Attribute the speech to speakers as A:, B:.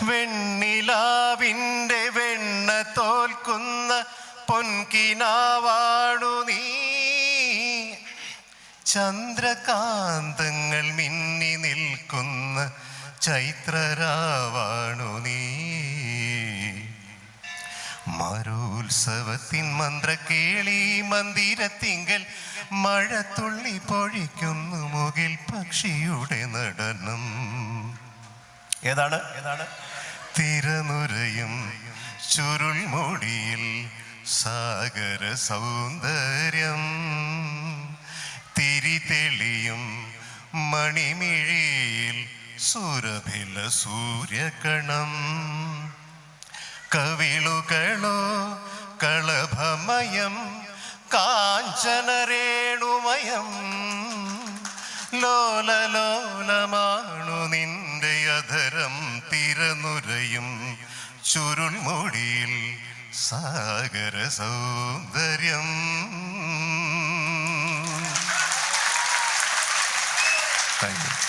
A: വെണ്ണിലാവിൻ്റെ വെണ്ണ തോൽക്കുന്ന പൊൻകിനാവാണു നീ. ചന്ദ്രകാന്തങ്ങൾ മിന്നി നിൽക്കുന്ന ചൈത്രരാവാണു നീ. മരോത്സവത്തിൻ മന്ത്രകേളി മന്ദിരത്തിങ്കൽ മഴത്തുള്ളി പൊഴിക്കുന്നു മുകിൽ പക്ഷിയുടെ നടനം. ഏതാണ്? തിരനുരയും ചുരുൾമുടിയിൽ സാഗര സൗന്ദര്യം. തിരിതെളിയും മണിമിഴിയിൽ സുരഭില സൂര്യകണം. കവിളുകളോ കളഭമയം കാഞ്ചനരേണുമയം. ലോലലോലമാണു നിന്റെ അധരം. തിരനുരയും ചുരുൾമുടിയിൽ സാഗര സൗന്ദര്യം. Thank you.